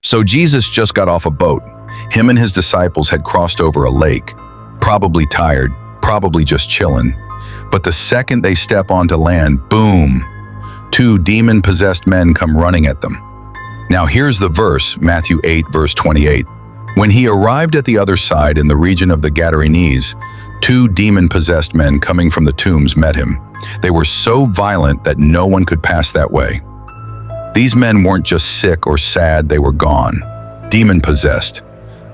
So Jesus just got off a boat. Him and his disciples had crossed over a lake, probably tired, probably just chilling. But the second they step onto land, boom, two demon-possessed men come running at them. Now here's the verse, Matthew 8, verse 28. When he arrived at the other side in the region of the Gadarenes, two demon-possessed men coming from the tombs met him. They were so violent that no one could pass that way. These men weren't just sick or sad, they were gone, demon-possessed,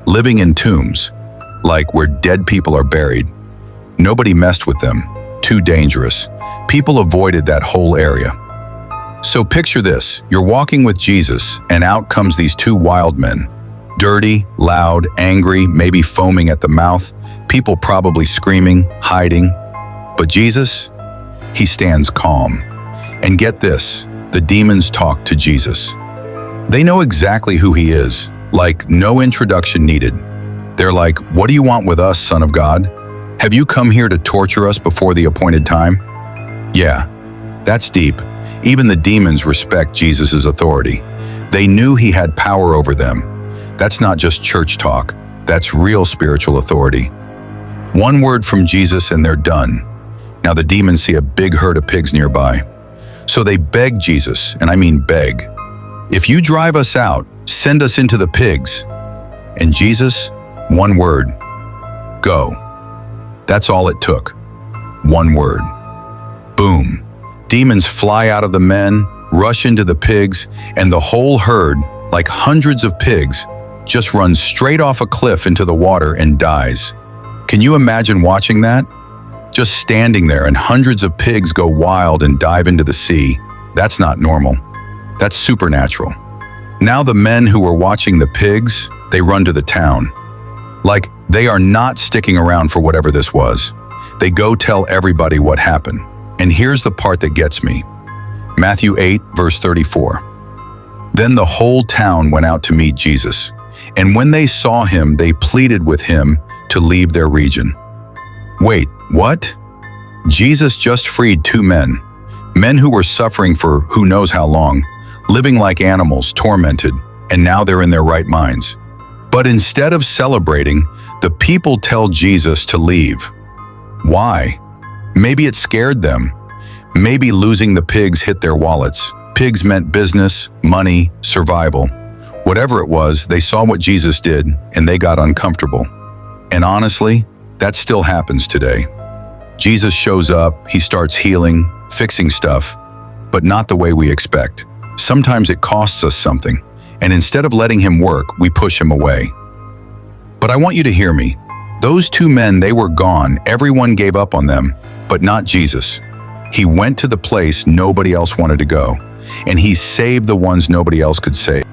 living in tombs, like where dead people are buried. Nobody messed with them, too dangerous. People avoided that whole area. So picture this, you're walking with Jesus and out comes these two wild men. Dirty, loud, angry, maybe foaming at the mouth, people probably screaming, hiding. But Jesus, he stands calm. And get this, the demons talk to Jesus. They know exactly who he is, like no introduction needed. They're like, "What do you want with us, Son of God? Have you come here to torture us before the appointed time?" Yeah, that's deep. Even the demons respect Jesus' authority. They knew he had power over them. That's not just church talk, that's real spiritual authority. One word from Jesus and they're done. Now the demons see a big herd of pigs nearby. So they beg Jesus, and I mean beg. "If you drive us out, send us into the pigs." And Jesus, one word, "Go." That's all it took. One word. Boom. Demons fly out of the men, rush into the pigs, and the whole herd, like hundreds of pigs, just runs straight off a cliff into the water and dies. Can you imagine watching that? Just standing there and hundreds of pigs go wild and dive into the sea. That's not normal. That's supernatural. Now the men who were watching the pigs, they run to the town. Like, they are not sticking around for whatever this was. They go tell everybody what happened. And here's the part that gets me. Matthew 8, verse 34. Then the whole town went out to meet Jesus. And when they saw him, they pleaded with him to leave their region. Wait, what? Jesus just freed two men who were suffering for who knows how long, living like animals, tormented, and now they're in their right minds. But instead of celebrating, the people tell Jesus to leave. Why? Maybe it scared them. Maybe losing the pigs hit their wallets. Pigs meant business, money, survival. Whatever it was, they saw what Jesus did, and they got uncomfortable. And honestly, that still happens today. Jesus shows up, he starts healing, fixing stuff, but not the way we expect. Sometimes it costs us something, and instead of letting him work, we push him away. But I want you to hear me. Those two men, they were gone, everyone gave up on them, but not Jesus. He went to the place nobody else wanted to go, and he saved the ones nobody else could save.